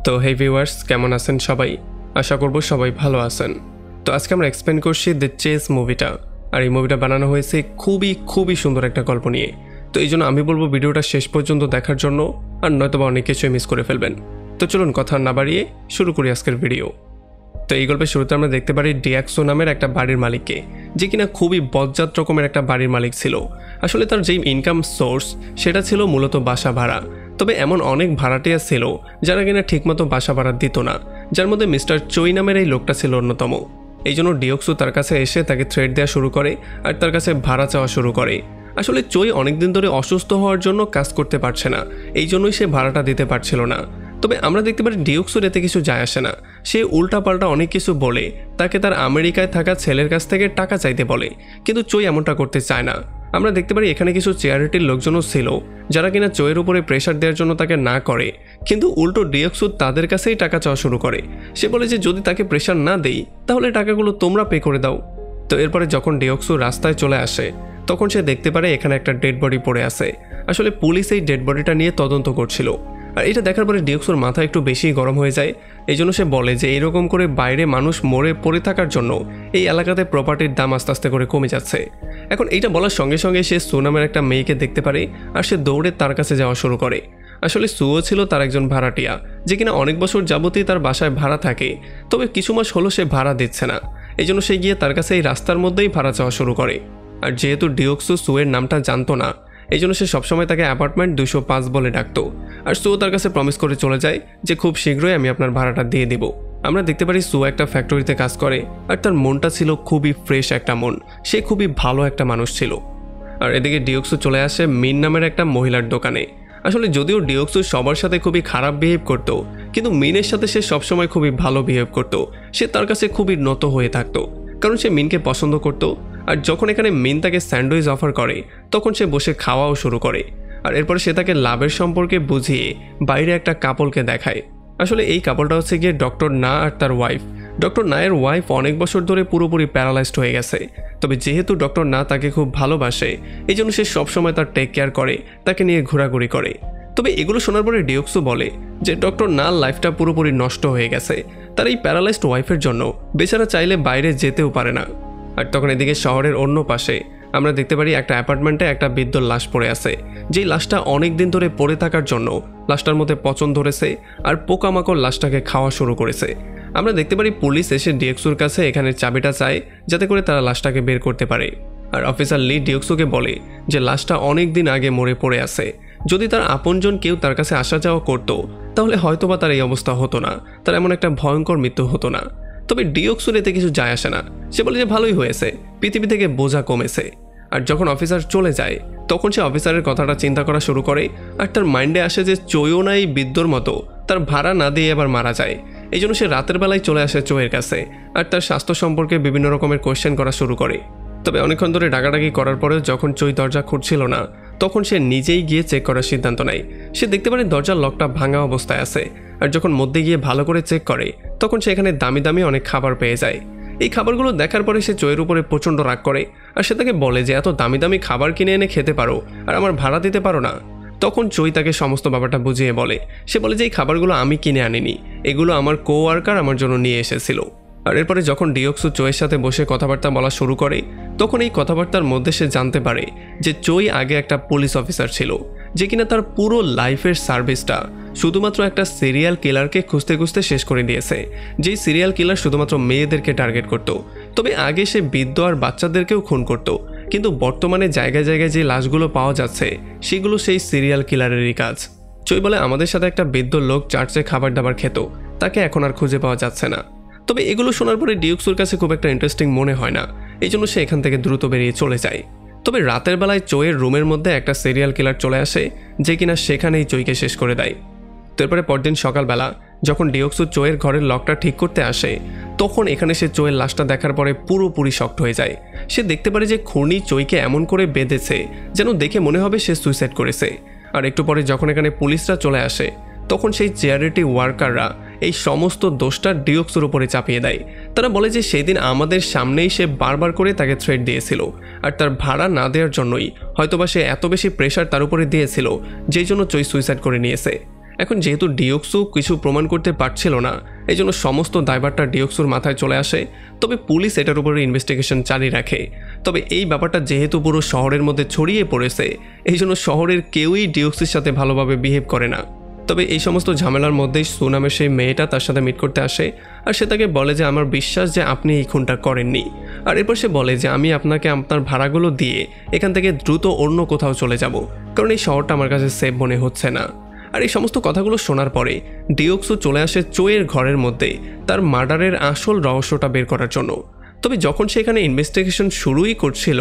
তো হে ভিউয়ার্স, কেমন আছেন সবাই? আশা করব সবাই ভালো আছেন। তো আজকে আমরা এক্সপ্লেন করছি দ্য চেস মুভিটা। আর এই মুভিটা বানানো হয়েছে খুবই সুন্দর একটা গল্প নিয়ে। তো এই জন্য আমি বলবো ভিডিওটা শেষ পর্যন্ত দেখার জন্য, আর নয়তোবা অনেক কিছুই মিস করে ফেলবেন। তো চলুন কথা না বাড়িয়ে শুরু করি আজকের ভিডিও। তো এই গল্পের শুরুতে আমরা দেখতে পারি ডিয়াক্সো নামের একটা বাড়ির মালিককে, যে কিনা খুবই বজ্জাত রকমের একটা বাড়ির মালিক ছিল। আসলে তার যেই ইনকাম সোর্স সেটা ছিল মূলত বাসা ভাড়া। তবে এমন অনেক ভাড়াটিয়া ছিল যারা কিনা ঠিকমতো বাসা ভাড়া দিত না, যার মধ্যে মিস্টার চই নামের এই লোকটা ছিল অন্যতম। এই জন্য ডিয়াক্সো তার কাছে এসে তাকে থ্রেট দেওয়া শুরু করে আর তার কাছে ভাড়া চাওয়া শুরু করে। আসলে চই অনেকদিন ধরে অসুস্থ হওয়ার জন্য কাজ করতে পারছে না, এই জন্যই সে ভাড়াটা দিতে পারছিল না। তবে আমরা দেখতে পারি ডিয়াক্সোর এতে কিছু যায় আসে না। সে উল্টাপাল্টা অনেক কিছু বলে তাকে তার আমেরিকায় থাকা ছেলের কাছ থেকে টাকা চাইতে বলে, কিন্তু চই এমনটা করতে চায় না। আমরা দেখতে পারি এখানে কিছু চ্যারিটির লোকজনও ছিল যারা কিনা চইয়ের উপরে প্রেশার দেওয়ার জন্য তাকে না করে, কিন্তু উল্টো ডিয়াক্সো তাদের কাছেই টাকা চাওয়া শুরু করে। সে বলে যে যদি তাকে প্রেশার না দেই তাহলে টাকাগুলো তোমরা পে করে দাও। তো এরপরে যখন ডিয়াক্সো রাস্তায় চলে আসে তখন সে দেখতে পারে এখানে একটা ডেড বডি পড়ে আছে। আসলে পুলিশ এই ডেড বডিটা নিয়ে তদন্ত করছিল। আর এটা দেখার পরে ডিয়াক্সোর মাথা একটু বেশি গরম হয়ে যায়। এই জন্য সে বলে যে এরকম করে বাইরে মানুষ মরে পড়ে থাকার জন্য এই এলাকাতে প্রপার্টির দাম আস্তে আস্তে করে কমে যাচ্ছে। এখন এইটা বলার সঙ্গে সঙ্গে সে সু নামের একটা মেয়েকে দেখতে পারে আর সে দৌড়ে তার কাছে যাওয়া শুরু করে। আসলে সুও ছিল তার একজন ভাড়াটিয়া, যে কিনা অনেক বছর যাবতই তার বাসায় ভাড়া থাকে, তবে কিছু মাস হলো সে ভাড়া দিচ্ছে না। এই জন্য সে গিয়ে তার কাছে এই রাস্তার মধ্যেই ভাড়া চাওয়া শুরু করে। আর যেহেতু ডিয়াক্সো সুয়ের নামটা জানতো না, এই জন্য সে সবসময় তাকে অ্যাপার্টমেন্ট 205 বলে ডাকতো। আর সু তার কাছে প্রমিস করে চলে যায় যে খুব শীঘ্রই আমি আপনার ভাড়াটা দিয়ে দিব। আমরা দেখতে পারি সু একটা ফ্যাক্টরিতে কাজ করে আর তার মনটা ছিল খুবই ফ্রেশ একটা মন, সে খুবই ভালো একটা মানুষ ছিল। আর এদিকে ডিয়াক্সো চলে আসে মিন নামের একটা মহিলার দোকানে। আসলে যদিও ডিয়াক্সো সবার সাথে খুবই খারাপ বিহেভ করতো, কিন্তু মিনের সাথে সে সবসময় খুবই ভালো বিহেভ করতো। সে তার কাছে খুবই নত হয়ে থাকতো, কারণ সে মিনকে পছন্দ করতো। আর যখন এখানে মিন তাকে স্যান্ডউইচ অফার করে তখন সে বসে খাওয়াও শুরু করে। আর এরপরে সে তাকে লাভের সম্পর্কে বুঝিয়ে বাইরে একটা কাপলকে দেখায়। আসলে এই কাপলটা হচ্ছে গিয়ে ডক্টর না আর তার ওয়াইফ। ডক্টর নায়ের ওয়াইফ অনেক বছর ধরে পুরোপুরি প্যারালাইজড হয়ে গেছে, তবে যেহেতু ডক্টর না তাকে খুব ভালোবাসে এই জন্য সে সবসময় তার টেক কেয়ার করে, তাকে নিয়ে ঘোরাঘুরি করে। তবে এগুলো শোনার পরে ডিয়াক্সো বলে যে ডক্টর নার লাইফটা পুরোপুরি নষ্ট হয়ে গেছে তার এই প্যারালাইজড ওয়াইফের জন্য। বেচারা চাইলে বাইরে যেতেও পারে না। আর তখন এদিকে শহরের অন্য পাশে আমরা দেখতে পারি একটা অ্যাপার্টমেন্টে একটা বৃদ্ধ লাশ পড়ে আছে, যেই লাশটা অনেক দিন ধরে পড়ে থাকার জন্য লাশটার মধ্যে পচন ধরেছে আর পোকামাকড় লাশটাকে খাওয়া শুরু করেছে। আমরা দেখতে পারি পুলিশ এসে ডিয়াক্সোর কাছে এখানে চাবিটা চায় যাতে করে তারা লাশটাকে বের করতে পারে। আর অফিসার লি ডিয়াক্সোকে বলে যে লাশটা অনেক দিন আগে মরে পড়ে আছে, যদি তার আপনজন কেউ তার কাছে আসা যাওয়া করতো তাহলে হয়তোবা তার এই অবস্থা হতো না, তার এমন একটা ভয়ঙ্কর মৃত্যু হতো না। তবে ডিয়াক্সোর এতে কিছু যায় আসে না। সে বলে যে ভালোই হয়েছে, পৃথিবী থেকে বোঝা কমেছে। আর যখন অফিসার চলে যায় তখন সে অফিসারের কথাটা চিন্তা করা শুরু করে আর তার মাইন্ডে আসে যে চইও না এই বৃদ্ধর মতো তার ভাড়া না দিয়ে আবার মারা যায়। এই জন্য সে রাতের বেলায় চলে আসে চইয়ের কাছে আর তার স্বাস্থ্য সম্পর্কে বিভিন্ন রকমের কোয়েশ্চেন করা শুরু করে। তবে অনেকক্ষণ ধরে ডাকাডাকি করার পরেও যখন চই দরজা খুঁড়ছিল না তখন সে নিজেই গিয়ে চেক করার সিদ্ধান্ত নেয়। সে দেখতে পারে দরজার লকটা ভাঙা অবস্থায় আছে। আর যখন মধ্যে গিয়ে ভালো করে চেক করে তখন সে এখানে দামি দামি অনেক খাবার পেয়ে যায়। এই খাবারগুলো দেখার পরে সে চইয়ের উপরে প্রচণ্ড রাগ করে আর সে তাকে বলে যে এত দামি দামি খাবার কিনে এনে খেতে পারো আর আমার ভাড়া দিতে পারো না। তখন চই তাকে সমস্ত ব্যাপারটা বুঝিয়ে বলে। সে বলে যে এই খাবারগুলো আমি কিনে আনিনি, এগুলো আমার কোওয়ার্কার আমার জন্য নিয়ে এসেছিল। আর এরপরে যখন ডিয়াক্সো চইয়ের সাথে বসে কথাবার্তা বলা শুরু করে তখন এই কথাবার্তার মধ্যে সে জানতে পারে যে চই আগে একটা পুলিশ অফিসার ছিল, যে কিনা তার পুরো লাইফের সার্ভিসটা শুধুমাত্র একটা সিরিয়াল কিলারকে খুঁজতে খুঁজতে শেষ করে দিয়েছে, যেই সিরিয়াল কিলার শুধুমাত্র মেয়েদেরকে টার্গেট করত। তবে আগে সে বৃদ্ধ আর বাচ্চাদেরকেও খুন করত, কিন্তু বর্তমানে জায়গায় জায়গায় যে লাশগুলো পাওয়া যাচ্ছে সেগুলো সেই সিরিয়াল কিলারেরই কাজ। চই বলে আমাদের সাথে একটা বৃদ্ধ লোক চার্চে খাবার দাবার খেত, তাকে এখন আর খুঁজে পাওয়া যাচ্ছে না। তবে এগুলো শোনার পরে ডিয়াক্সোর কাছে খুব একটা ইন্টারেস্টিং মনে হয় না, এই জন্য সে এখান থেকে দ্রুত বেরিয়ে চলে যায়। তবে রাতের বেলায় চইয়ের রুমের মধ্যে একটা সিরিয়াল কিলার চলে আসে, যে কিনা সেখানেই চইকে শেষ করে দেয়। তো এরপরে পরদিন সকালবেলা যখন ডিয়াক্সো চইয়ের ঘরের লকটা ঠিক করতে আসে তখন এখানে সে চইয়ের লাশটা দেখার পরে পুরোপুরি শকড হয়ে যায়। সে দেখতে পারে যে খুনি চইকে এমন করে বেঁধেছে যেন দেখে মনে হবে সে সুইসাইড করেছে। আর একটু পরে যখন এখানে পুলিশরা চলে আসে তখন সেই চ্যারিটি ওয়ার্কাররা এই সমস্ত দোষটা ডিয়াক্সোর উপরে চাপিয়ে দেয়। তারা বলে যে সেদিন আমাদের সামনেই সে বারবার করে তাকে থ্রেট দিয়েছিল আর তার ভাড়া না দেওয়ার জন্যই হয়তোবা সে এত বেশি প্রেশার তার উপরে দিয়েছিল যেই জন্য চই সুইসাইড করে নিয়েছে। এখন যেহেতু ডিওক্সু কিছু প্রমাণ করতে পারছিল না, এই জন্য সমস্ত দায়ভারটা ডিওক্সুর মাথায় চলে আসে। তবে পুলিশ এটার উপরে ইনভেস্টিগেশন চালিয়ে রাখে। তবে এই ব্যাপারটা যেহেতু পুরো শহরের মধ্যে ছড়িয়ে পড়েছে, এই জন্য শহরের কেউই ডিওক্সুর সাথে ভালোভাবে বিহেভ করে না। তবে এই সমস্ত ঝামেলার মধ্যেই সু নামের সেই মেয়েটা তার সাথে মিট করতে আসে, আর সে তাকে বলে যে আমার বিশ্বাস যে আপনি এই খুনটা করেননি। আর এরপর সে বলে যে আমি আপনাকে আপনার ভাড়াগুলো দিয়ে এখান থেকে দ্রুত অন্য কোথাও চলে যাব, কারণ এই শহরটা আমার কাছে সেফ মনে হচ্ছে না। আর এই সমস্ত কথাগুলো শোনার পরে ডিওক্সু চলে আসে চোয়ের ঘরের মধ্যে তার মার্ডারের আসল রহস্যটা বের করার জন্য। তবে যখন সেখানে ইনভেস্টিগেশন শুরুই করছিল,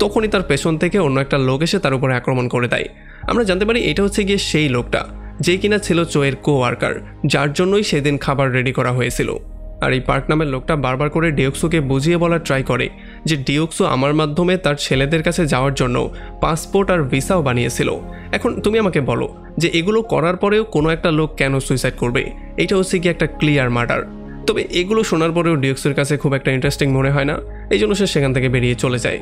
তখনই তার পেছন থেকে অন্য একটা লোক এসে তার উপরে আক্রমণ করে দেয়। আমরা জানতে পারি এটা হচ্ছে গিয়ে সেই লোকটা যে কিনা ছিল চোয়ের কোয়ার্কার, যার জন্যই সেদিন খাবার রেডি করা হয়েছিল। আর এই পার্ক নামের লোকটা বারবার করে ডিওক্সুকে বুঝিয়ে বলার ট্রাই করে যে ডিওক্সু আমার মাধ্যমে তার ছেলেদের কাছে যাওয়ার জন্য পাসপোর্ট আর ভিসাও বানিয়েছিল। এখন তুমি আমাকে বলো যে এগুলো করার পরেও কোনো একটা লোক কেন সুইসাইড করবে? এটা হচ্ছে কি একটা ক্লিয়ার মার্ডার। তবে এগুলো শোনার পরেও ডিওক্সুর কাছে খুব একটা ইন্টারেস্টিং মনে হয় না, এই জন্য সে সেখান থেকে বেরিয়ে চলে যায়।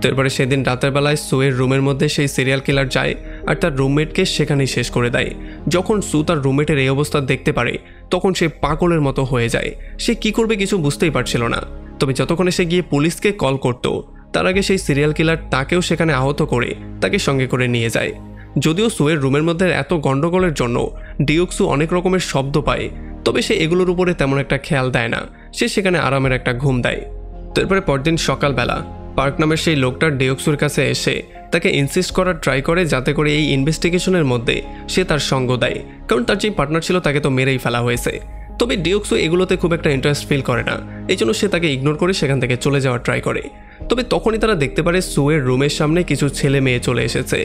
তারপরে সেদিন রাতের বেলায় সুয়ের রুমের মধ্যে সেই সিরিয়াল কিলার যায় আর তার রুমমেটকে সেখানেই শেষ করে দেয়। যখন সু তার রুমমেটের এই অবস্থা দেখতে পারে, তখন সে পাগলের মতো হয়ে যায়। সে কি করবে কিছু বুঝতেই পারছিল না। তবে যতক্ষণে সে গিয়ে পুলিশকে কল করত, তার আগে সেই সিরিয়াল কিলার তাকেও সেখানে আহত করে তাকে সঙ্গে করে নিয়ে যায়। যদিও সুয়ের রুমের মধ্যে এত গন্ডগোলের জন্য ডিওক্সু অনেক রকমের শব্দ পায়, তবে সে এগুলোর উপরে তেমন একটা খেয়াল দেয় না। সে সেখানে আরামের একটা ঘুম দেয়। তারপরে পরদিন সকালবেলা পার্ক নামের সেই লোকটা ডিওক্সুর কাছে এসে তাকে ইনসিস্ট করার ট্রাই করে যাতে করে এই ইনভেস্টিগেশনের মধ্যে সে তার সঙ্গ দেয়, কারণ তার যে পার্টনার ছিল তাকে তো মেরেই ফেলা হয়েছে। তবে ডিওক্সু এগুলোতে খুব একটা ইন্টারেস্ট ফিল করে না, এই জন্য সে তাকে ইগনোর করে সেখান থেকে চলে যাওয়ার ট্রাই করে। তবে তখনই তারা দেখতে পারে সুয়ের রুমের সামনে কিছু ছেলে মেয়ে চলে এসেছে।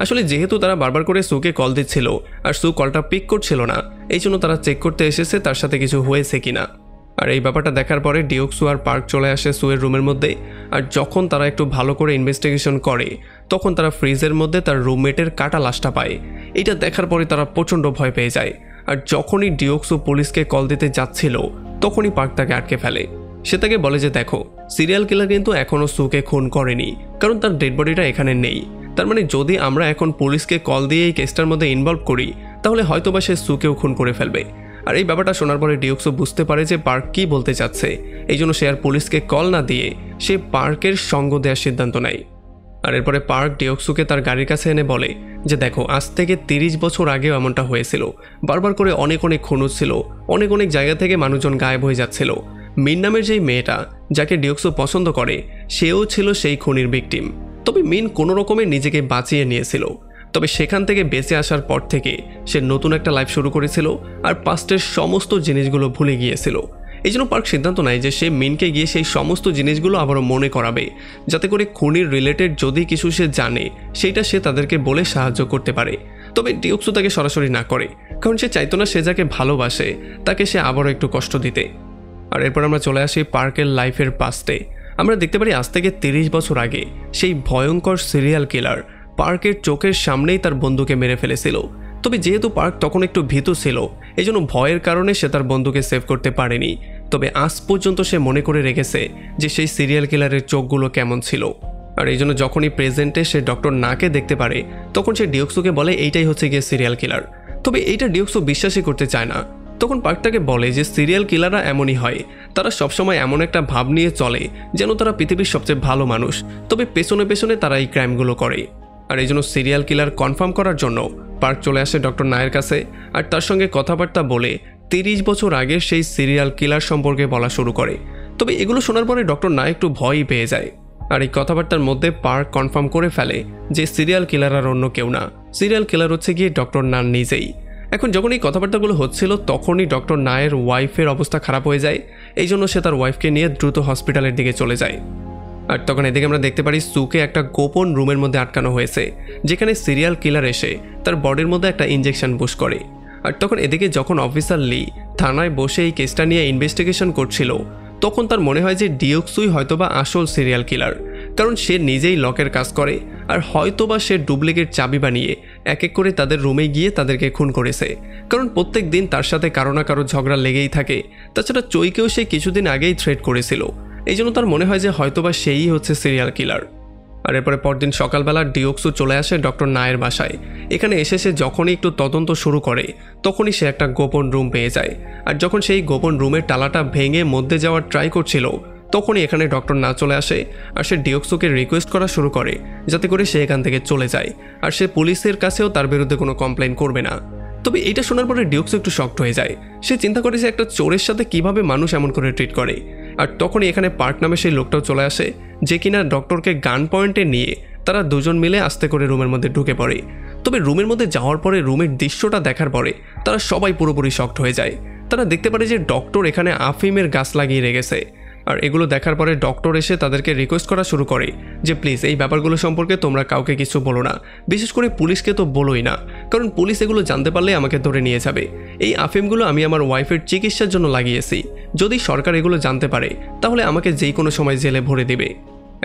আসলে যেহেতু তারা বারবার করে সুকে কল দিচ্ছিল আর সু কলটা পিক করছিল না, এই জন্য তারা চেক করতে এসেছে তার সাথে কিছু হয়েছে কিনা। আর এই ব্যাপারটা দেখার পরে ডিওক্সু আর পার্ক চলে আসে সুয়ের রুমের মধ্যে। আর যখন তারা একটু ভালো করে ইনভেস্টিগেশন করে, তখন তারা ফ্রিজের মধ্যে তার রুমমেটের কাটা লাশটা পায়। এটা দেখার পরে তারা প্রচণ্ড ভয় পেয়ে যায়। আর যখনই ডিওক্সু পুলিশকে কল দিতে যাচ্ছিল, তখনই পার্ক তাকে আটকে ফেলে। সে তাকে বলে যে দেখো, সিরিয়াল কিলার কিন্তু এখনও সুকে খুন করেনি, কারণ তার ডেড বডিটা এখানে নেই। তার মানে যদি আমরা এখন পুলিশকে কল দিয়ে এই কেসটার মধ্যে ইনভলভ করি, তাহলে হয়তোবা সে সুকেও খুন করে ফেলবে। আর এই ব্যাপারটা শোনার পরে ডিওক্সু বুঝতে পারে যে পার্ক কি বলতে চাচ্ছে, এই জন্য সে আর পুলিশকে কল না দিয়ে সে পার্কের সঙ্গ দেওয়ার সিদ্ধান্ত নেয়। আর এরপরে পার্ক ডিওক্সুকে তার গাড়ির কাছে এনে বলে যে দেখো, আজ থেকে 30 বছর আগেও এমনটা হয়েছিল। বারবার করে অনেক খুন হচ্ছিল, অনেক জায়গা থেকে মানুষজন গায়েব হয়ে যাচ্ছিল। মিন নামের যেই মেয়েটা যাকে ডিওক্সু পছন্দ করে, সেও ছিল সেই খুনির ভিকটিম। তবে মিন কোনো রকমে নিজেকে বাঁচিয়ে নিয়েছিল। তবে সেখান থেকে বেঁচে আসার পর থেকে সে নতুন একটা লাইফ শুরু করেছিল আর পাস্টের সমস্ত জিনিসগুলো ভুলে গিয়েছিল। এই জন্য পার্ক সিদ্ধান্ত নেয় যে সে মিনকে গিয়ে সেই সমস্ত জিনিসগুলো আবারও মনে করাবে, যাতে করে খুনির রিলেটেড যদি কিছু সে জানে সেইটা সে তাদেরকে বলে সাহায্য করতে পারে। তবে ডিওক্সু তাকে সরাসরি না করে, কারণ সে চাইতো না সে যাকে ভালোবাসে তাকে সে আবারও একটু কষ্ট দিতে। আর এরপর আমরা চলে আসি পার্কের লাইফের পাস্টে। আমরা দেখতে পারি আজ থেকে 30 বছর আগে সেই ভয়ঙ্কর সিরিয়াল কিলার পার্কের চোখের সামনেই তার বন্ধুকে মেরে ফেলেছিল। তবে যেহেতু পার্ক তখন একটু ভীতু ছিল, এই জন্য ভয়ের কারণে সে তার বন্ধুকে সেভ করতে পারেনি। তবে আজ পর্যন্ত সে মনে করে রেখেছে যে সেই সিরিয়াল কিলারের চোখগুলো কেমন ছিল। আর এই জন্য যখনই প্রেজেন্টে সে ডক্টর নাকে দেখতে পারে, তখন সে ডিওক্সুকে বলে এইটাই হচ্ছে গিয়ে সিরিয়াল কিলার। তবে এইটা ডিওক্সু বিশ্বাসই করতে চায় না। তখন পার্ক তাকে বলে যে সিরিয়াল কিলাররা এমনই হয়, তারা সবসময় এমন একটা ভাব নিয়ে চলে যেন তারা পৃথিবীর সবচেয়ে ভালো মানুষ, তবে পেছনে পেছনে তারা এই ক্রাইমগুলো করে। আর এই জন্য সিরিয়াল কিলার কনফার্ম করার জন্য পার্ক চলে আসে ডক্টর নায়ের কাছে আর তার সঙ্গে কথাবার্তা বলে 30 বছর আগের সেই সিরিয়াল কিলার সম্পর্কে বলা শুরু করে। তবে এগুলো শোনার পরে ডক্টর নায় একটু ভয়ই পেয়ে যায়। আর এই কথাবার্তার মধ্যে পার্ক কনফার্ম করে ফেলে যে সিরিয়াল কিলার আর অন্য কেউ না, সিরিয়াল কিলার হচ্ছে গিয়ে ডক্টর নান নিজেই। এখন যখন এই কথাবার্তাগুলো হচ্ছিল, তখনই ডক্টর নায়ের ওয়াইফের অবস্থা খারাপ হয়ে যায়। এই জন্য সে তার ওয়াইফকে নিয়ে দ্রুত হসপিটালের দিকে চলে যায়। আর তখন এদিকে আমরা দেখতে পারি সুকে একটা গোপন রুমের মধ্যে আটকানো হয়েছে, যেখানে সিরিয়াল কিলার এসে তার বডির মধ্যে একটা ইনজেকশন পুশ করে। আর তখন এদিকে যখন অফিসার লি থানায় বসে এই কেসটা নিয়ে ইনভেস্টিগেশন করছিল, তখন তার মনে হয় যে ডিওক্সুই হয়তোবা আসল সিরিয়াল কিলার, কারণ সে নিজেই লকের কাজ করে আর হয়তোবা সে ডুপ্লিকেট চাবি বানিয়ে এক এক করে তাদের রুমে গিয়ে তাদেরকে খুন করেছে। কারণ প্রত্যেক দিন তার সাথে কারো না কারো ঝগড়া লেগেই থাকে। তাছাড়া চইকেও সে কিছুদিন আগেই থ্রেট করেছিল, এই জন্য তার মনে হয় যে হয়তোবা সেই হচ্ছে সিরিয়াল কিলার। আর এরপরে পরদিন সকালবেলা ডিওক্সু চলে আসে ডক্টর নায়ের বাসায়। এখানে এসে সে যখনই একটু তদন্ত শুরু করে তখনই সে একটা গোপন রুম পেয়ে যায়। আর যখন সেই গোপন রুমের তালাটা ভেঙে মধ্যে যাওয়ার ট্রাই করছিল তখনই এখানে ডক্টর না চলে আসে আর সে ডিওক্সুকে রিকোয়েস্ট করা শুরু করে যাতে করে সে এখান থেকে চলে যায় আর সে পুলিশের কাছেও তার বিরুদ্ধে কোনো কমপ্লেন করবে না। তবে এটা শোনার পরে ডিওক্সু একটু শকড হয়ে যায়। সে চিন্তা করে যে একটা চোরের সাথে কিভাবে মানুষ এমন করে ট্রিট করে। আর তখনই এখানে পার্ক নামে সেই লোকটাও চলে আসে যে কিনা ডক্টরকে গান পয়েন্টে নিয়ে তারা দুজন মিলে আস্তে করে রুমের মধ্যে ঢুকে পড়ে। তবে রুমের মধ্যে যাওয়ার পরে রুমের দৃশ্যটা দেখার পরে তারা সবাই পুরোপুরি শকড হয়ে যায়। তারা দেখতে পারে যে ডক্টর এখানে আফিমের গাছ লাগিয়ে রেখেছে। আর এগুলো দেখার পরে ডক্টর এসে তাদেরকে রিকোয়েস্ট করা শুরু করে যে প্লিজ এই ব্যাপারগুলো সম্পর্কে তোমরা কাউকে কিছু বলো না, বিশেষ করে পুলিশকে তো বলোই না, কারণ পুলিশ এগুলো জানতে পারলে আমাকে ধরে নিয়ে যাবে। এই আফিমগুলো আমি আমার ওয়াইফের চিকিৎসার জন্য লাগিয়েছি, যদি সরকার এগুলো জানতে পারে তাহলে আমাকে যেই কোনো সময় জেলে ভরে দেবে।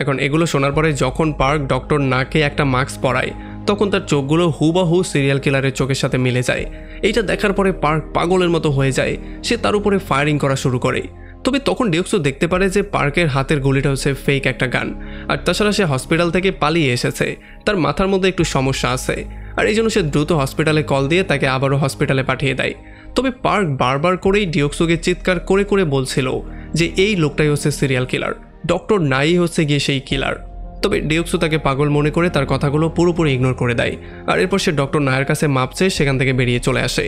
এখন এগুলো শোনার পরে যখন পার্ক ডক্টর নাকে একটা মাস্ক পরায় তখন তার চোখগুলো হুবাহু সিরিয়াল কিলারের চোখের সাথে মিলে যায়। এইটা দেখার পরে পার্ক পাগলের মতো হয়ে যায়, সে তার উপরে ফায়ারিং করা শুরু করে। তবে তখন ডিওক্সু দেখতে পারে যে পার্কের হাতের গুলিটা হচ্ছে ফেক একটা গান। আর তাছাড়া সে হসপিটাল থেকে পালিয়ে এসেছে, তার মাথার মধ্যে একটু সমস্যা আছে, আর এই জন্য সে দ্রুত হসপিটালে কল দিয়ে তাকে আবারও হসপিটালে পাঠিয়ে দেয়। তবে পার্ক বারবার করেই ডিওক্সুকে চিৎকার করে করে বলছিল যে এই লোকটাই হচ্ছে সিরিয়াল কিলার, ডক্টর নাই হচ্ছে গিয়ে সেই কিলার। তবে ডিওক্সু তাকে পাগল মনে করে তার কথাগুলো পুরোপুরি ইগনোর করে দেয়। আর এরপর সে ডক্টর নায়ের কাছে মাপ চেয়ে সেখান থেকে বেরিয়ে চলে আসে।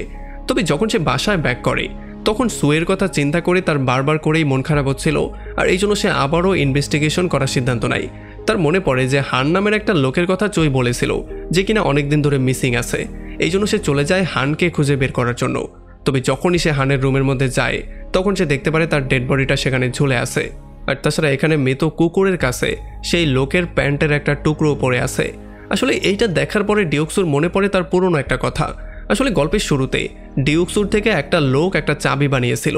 তবে যখন সে বাসায় ব্যাক করে তখন সুয়ের কথা চিন্তা করে তার বারবার করেই মন খারাপ হচ্ছিল, আর এই জন্য সে আবারও ইনভেস্টিগেশন করার সিদ্ধান্ত নেয়। তার মনে পড়ে যে হান নামের একটা লোকের কথা চই বলেছিল যে কিনা অনেকদিন ধরে মিসিং আছে। এই জন্য সে চলে যায় হানকে খুঁজে বের করার জন্য। তবে যখনই সে হানের রুমের মধ্যে যায় তখন সে দেখতে পারে তার ডেড বডিটা সেখানে ঝুলে আছে। আর তাছাড়া এখানে মৃত কুকুরের কাছে সেই লোকের প্যান্টের একটা টুকরো পড়ে আছে। আসলে এইটা দেখার পরে ডিওক্সুর মনে পড়ে তার পুরনো একটা কথা। আসলে গল্পের শুরুতে ডিওক্সুর থেকে একটা লোক একটা চাবি বানিয়েছিল,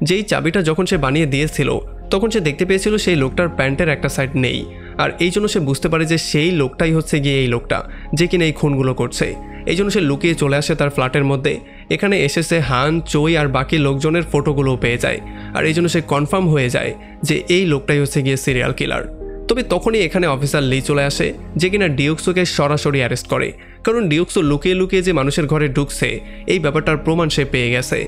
যেই চাবিটা যখন সে বানিয়ে দিয়েছিল তখন সে দেখতে পেয়েছিল সেই লোকটার প্যান্টের একটা সাইড নেই। আর এই জন্য সে বুঝতে পারে যে সেই লোকটাই হচ্ছে গিয়ে এই লোকটা যে কিনা এই খুনগুলো করছে। এই জন্য সে লুকিয়ে চলে আসে তার ফ্ল্যাটের মধ্যে। এখানে এসেছে হান, চই আর বাকি লোকজনের ফটোগুলোও পেয়ে যায়। আর এই জন্য সে কনফার্ম হয়ে যায় যে এই লোকটাই হচ্ছে গিয়ে সিরিয়াল কিলার। তবে তখনই এখানে অফিসার লি চলে আসে যে কিনা ডিওক্সুকে সরাসরি অ্যারেস্ট করে, কারণ ডিওক্সু লুকিয়ে লুকিয়ে যে মানুষের ঘরে ঢুকছে এই ব্যাপারটার প্রমাণ সে পেয়ে গেছে।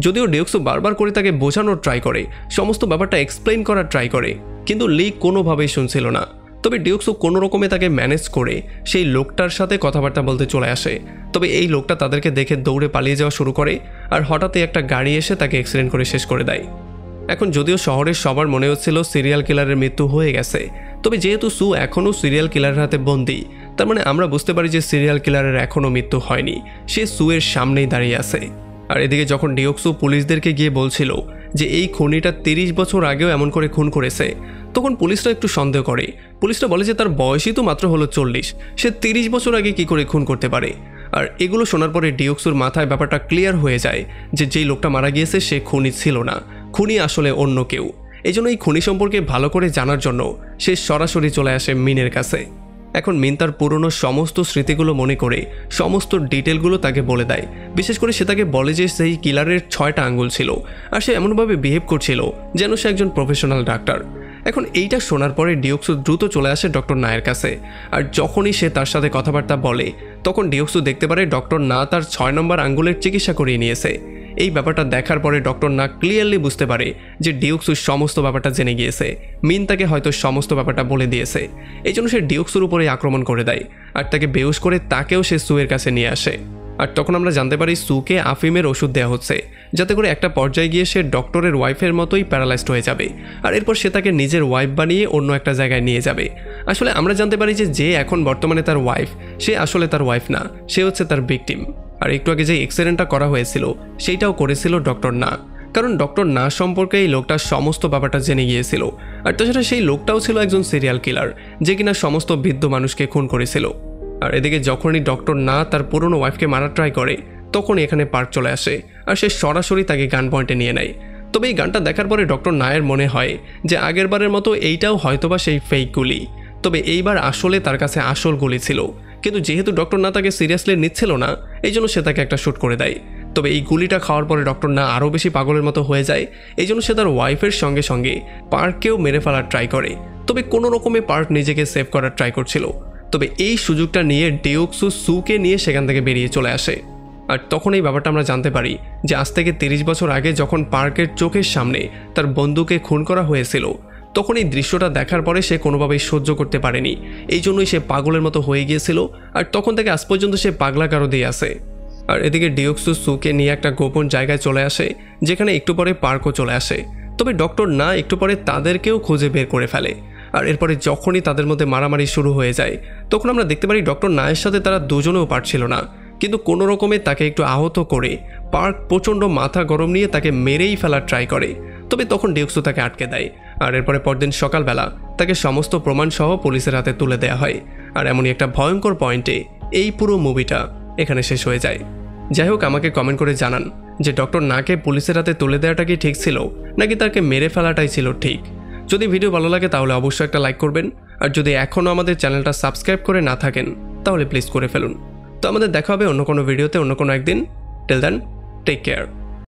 যদিও ডিওক্সু বারবার করে তাকে বোঝানোর ট্রাই করে, সমস্ত ব্যাপারটা এক্সপ্লেইন করার ট্রাই করে, কিন্তু লি কোনোভাবেই শুনছিল না। তবে ডিওক্সু কোনো রকমে তাকে ম্যানেজ করে সেই লোকটার সাথে কথাবার্তা বলতে চলে আসে। তবে এই লোকটা তাদেরকে দেখে দৌড়ে পালিয়ে যাওয়া শুরু করে, আর হঠাৎই একটা গাড়ি এসে তাকে অ্যাক্সিডেন্ট করে শেষ করে দেয়। এখন যদিও শহরের সবার মনে হচ্ছিল সিরিয়াল কিলারের মৃত্যু হয়ে গেছে, তবে যেহেতু সু এখনও সিরিয়াল কিলারের হাতে বন্দী, তার মানে আমরা বুঝতে পারি যে সিরিয়াল কিলারের এখনও মৃত্যু হয়নি, সে সুয়ের সামনেই দাঁড়িয়ে আছে। আর এদিকে যখন ডিওক্সু পুলিশদেরকে গিয়ে বলছিল যে এই খুনিটা 30 বছর আগেও এমন করে খুন করেছে, তখন পুলিশরা একটু সন্দেহ করে। পুলিশরা বলে যে তার বয়সই তো মাত্র হলো 40, সে 30 বছর আগে কি করে খুন করতে পারে। আর এগুলো শোনার পরে ডিওক্সুর মাথায় ব্যাপারটা ক্লিয়ার হয়ে যায় যে যেই লোকটা মারা গিয়েছে সে খুনি ছিল না, খুনি আসলে অন্য কেউ। এই জন্য এই খুনি সম্পর্কে ভালো করে জানার জন্য সে সরাসরি চলে আসে মিনের কাছে। এখন মিন তার পুরনো সমস্ত স্মৃতিগুলো মনে করে সমস্ত ডিটেলগুলো তাকে বলে দেয়। বিশেষ করে সে তাকে বলে যে সেই কিলারের 6টা আঙ্গুল ছিল, আর সে এমনভাবে বিহেভ করছিল যেন সে একজন প্রফেশনাল ডাক্তার। এখন এইটা শোনার পরে ডিওক্সু দ্রুত চলে আসে ডক্টর নায়ের কাছে। আর যখনই সে তার সাথে কথাবার্তা বলে তখন ডিওক্সু দেখতে পারে ডক্টর না তার 6 নম্বর আঙ্গুলের চিকিৎসা করিয়ে নিয়েছে। এই ব্যাপারটা দেখার পরে ডক্টর না ক্লিয়ারলি বুঝতে পারে যে ডিওক্সু সমস্ত ব্যাপারটা জেনে গিয়েছে, মিন তাকে হয়তো সমস্ত ব্যাপারটা বলে দিয়েছে। এই জন্য সে ডিওক্সুর উপরে আক্রমণ করে দেয়, আর তাকে বেহুশ করে তাকেও সে সুয়ের কাছে নিয়ে আসে। আর তখন আমরা জানতে পারি সুকে আফিমের ওষুধ দেওয়া হচ্ছে, যাতে করে একটা পর্যায়ে গিয়ে সে ডক্টরের ওয়াইফের মতোই প্যারালাইজড হয়ে যাবে, আর এরপর সে তাকে নিজের ওয়াইফ বানিয়ে অন্য একটা জায়গায় নিয়ে যাবে। আসলে আমরা জানতে পারি যে এখন বর্তমানে তার ওয়াইফ, সে আসলে তার ওয়াইফ না, সে হচ্ছে তার ভিকটিম। আর একটু আগে যে এক্সিডেন্টটা করা হয়েছিল সেইটাও করেছিল ডক্টর না, কারণ ডক্টর না সম্পর্কে এই লোকটা সমস্ত ব্যাপারটা জেনে গিয়েছিল। আর তাছাড়া সেই লোকটাও ছিল একজন সিরিয়াল কিলার যে কিনা সমস্ত বৃদ্ধ মানুষকে খুন করেছিল। আর এদিকে যখনই ডক্টর না তার পুরনো ওয়াইফকে মারার ট্রাই করে তখনই এখানে পার্ক চলে আসে, আর সে সরাসরি তাকে গান পয়েন্টে নিয়ে নেয়। তবে এই গানটা দেখার পরে ডক্টর নায়ের মনে হয় যে আগেরবারের মতো এইটাও হয়তোবা সেই ফেক গুলি, তবে এইবার আসলে তার কাছে আসল গুলি ছিল। কিন্তু যেহেতু ডক্টর না তাকে সিরিয়াসলি নিচ্ছিল না, এই জন্য সে তাকে একটা শ্যুট করে দেয়। তো তবে এই গুলিটা খাওয়ার পরে ডক্টর না আরও বেশি পাগলের মতো হয়ে যায়। এই জন্য সে তার ওয়াইফের সঙ্গে সঙ্গে পার্ককেও মেরে ফেলার ট্রাই করে। তবে কোনো রকমে পার্ক নিজেকে সেভ করার ট্রাই করছিল। তবে এই সুযোগটা নিয়ে ডিওক্সু সুকে নিয়ে সেখান থেকে বেরিয়ে চলে আসে। আর তখন এই ব্যাপারটা আমরা জানতে পারি যে আজ থেকে 30 বছর আগে যখন পার্কের চোখের সামনে তার বন্ধুকে খুন করা হয়েছিল, তখন এই দৃশ্যটা দেখার পরে সে কোনোভাবেই সহ্য করতে পারেনি। এই জন্যই সে পাগলের মতো হয়ে গিয়েছিল। আর তখন থেকে আজ পর্যন্ত সে পাগলা কারো দিয়ে আসে। আর এদিকে ডিওক্সু সুকে নিয়ে একটা গোপন জায়গায় চলে আসে, যেখানে একটু পরে পার্কও চলে আসে। তবে ডক্টর না একটু পরে তাদেরকেও খুঁজে বের করে ফেলে। আর এরপরে যখনই তাদের মধ্যে মারামারি শুরু হয়ে যায়, তখন আমরা দেখতে পারি ডক্টর নায়ের সাথে তারা দুজনেও পারছিল না, কিন্তু কোনো রকমে তাকে একটু আহত করে পার্ক প্রচণ্ড মাথা গরম নিয়ে তাকে মেরেই ফেলার ট্রাই করে। তবে তখন ডিওক্সু তাকে আটকে দেয়। আর এরপরে পরদিন সকালবেলা তাকে সমস্ত প্রমাণ সহ পুলিশের হাতে তুলে দেওয়া হয়। আর এমনই একটা ভয়ঙ্কর পয়েন্টে এই পুরো মুভিটা এখানে শেষ হয়ে যায়। যাই হোক, আমাকে কমেন্ট করে জানান যে ডক্টর নাকে পুলিশের হাতে তুলে দেওয়াটা কি ঠিক ছিল, নাকি তাকে মেরে ফেলাটাই ছিল ঠিক। যদি ভিডিও ভালো লাগে তাহলে অবশ্যই একটা লাইক করবেন। আর যদি এখনও আমাদের চ্যানেলটা সাবস্ক্রাইব করে না থাকেন তাহলে প্লিজ করে ফেলুন। তো আমাদের দেখা হবে অন্য কোনো ভিডিওতে অন্য কোনো একদিন। Till then, take care.